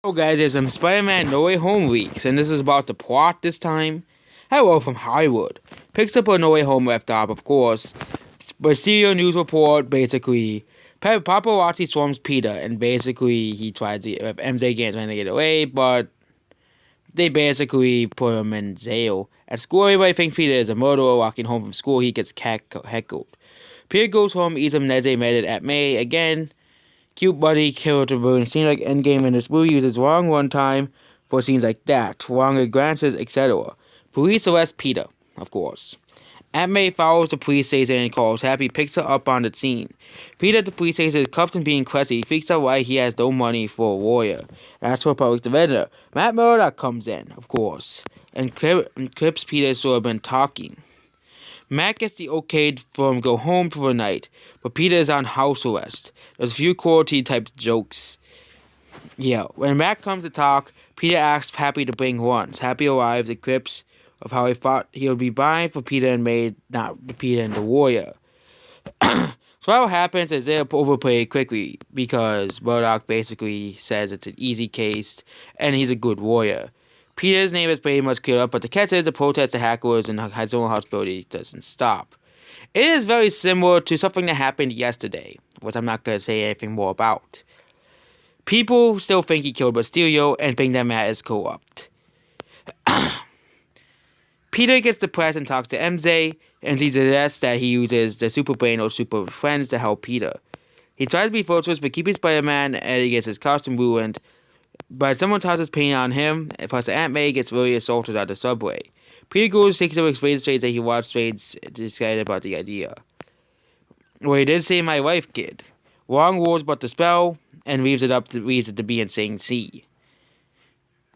Hello guys, it's some Spider-Man No Way Home weeks, and this is about the plot this time. Hello from Hollywood. Picks up on No Way Home left off, of course. But serial news report, basically, paparazzi swarms Peter, and basically he tries to, MJ can't trying to get away, but they basically put him in jail. At school, everybody thinks Peter is a murderer. Walking home from school, he gets heckled. Peter goes home, eats some Neze made it at May again. Cute buddy killed the balloon. Seems like Endgame in this movie uses wrong one time for scenes like that, wrong glances, etc. Police arrest Peter, of course. Aunt May follows the police station and calls Happy, picks her up on the scene. Peter at the police station is cuffed and being crusty. He figures out why he has no money for a lawyer. That's for public defender. Matt Murdock comes in, of course, and clips Peter's sort of been talking. Matt gets the okay for him to go home for the night, but Peter is on house arrest. There's a few quality type jokes. Yeah, when Matt comes to talk, Peter asks Happy to bring lunch. Happy arrives at grips of how he thought he would be buying for Peter and made not Peter and the warrior. So what happens is they're overplayed quickly because Murdock basically says it's an easy case and he's a good warrior. Peter's name is pretty much cleared up, but the catch is the protest to hackers and his own hospitality doesn't stop. It is very similar to something that happened yesterday, which I'm not going to say anything more about. People still think he killed Mysterio and think that Matt is corrupt. Peter gets depressed and talks to MJ, and he suggests that he uses the super brain or super friends to help Peter. He tries to be virtuous but keeping Spider-Man, and he gets his costume ruined. But someone tosses paint on him, plus Aunt May gets really assaulted on the subway. Peter goes takes over explains Strange that he wants Strange excited about the idea. Well, he did say my wife, kid. Wrong rules but the spell, and leaves it to be insane C.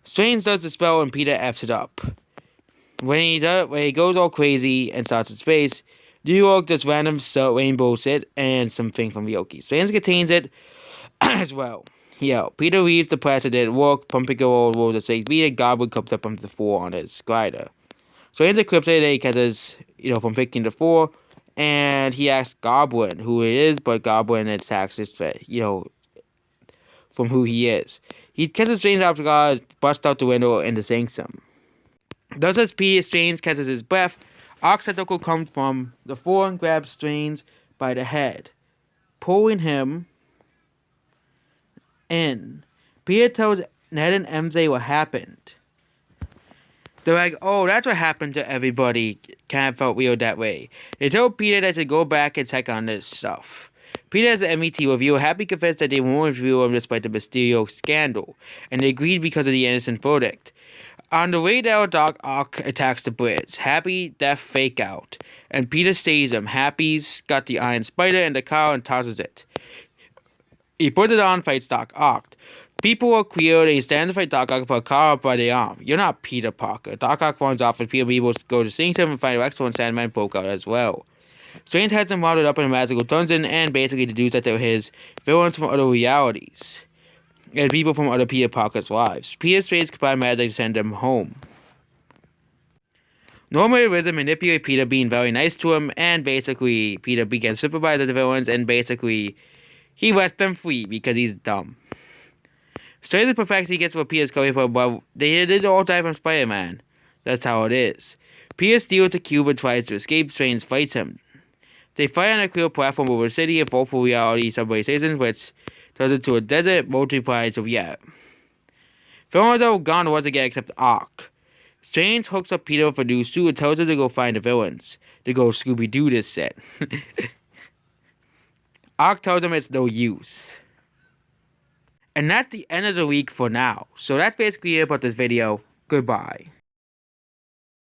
Strange does the spell and Peter F's it up. When he goes all crazy and starts in space, New York does random rainbow shit and something from Yoki. Strange contains it as well. Yeah, Peter leaves the press. It didn't work. Pumping all over the stage. Peter Goblin comes up from the floor on his glider. Strange equips it and he catches, from picking the floor, and he asks Goblin who it is, but Goblin attacks his, from who he is. He catches Strange off guard, busts out the window, and sinks him. Thus as Peter Strange catches his breath, Ock's tentacle comes from the floor and grabs Strange by the head, pulling him in. Peter tells Ned and MJ what happened. They're like, oh, that's what happened to everybody. Kind of felt weird that way. They told Peter that to go back and check on this stuff. Peter has an MET review. Happy confessed that they won't review him despite the Mysterio scandal, and they agreed because of the innocent verdict. On the way down, Doc Ock attacks the bridge. Happy death fake out, and Peter saves him. Happy's got the Iron Spider in the car and tosses it. He puts it on, fights Doc Ock. People are queer, and he stands to fight Doc Ock for a car up by the arm. You're not Peter Parker. Doc Ock runs off, and Peter Weevil go to sing him and find Rexel and Sandman poke out as well. Strange has him rounded up in a magical dungeon and basically deduced that they're his villains from other realities and people from other Peter Parker's lives. Peter Strange combined magic to send him home. Normally, Rhythm manipulates Peter, being very nice to him, and basically, Peter begins supervising the villains, and basically, he lets them free because he's dumb. Strange perfects he gets what Peter's going for, but they did all die from Spider-Man. That's how it is. Peter steals the cube and tries to escape. Strange fights him. They fight on a clear platform over a city of awful reality subway stations, which turns into a desert multiplies of yeah. Villains are gone once again except Ock. Strange hooks up Peter with a new suit and tells him to go find the villains. To go Scooby-Doo this set. Ock tells him it's no use. And that's the end of the week for now. So that's basically it about this video. Goodbye.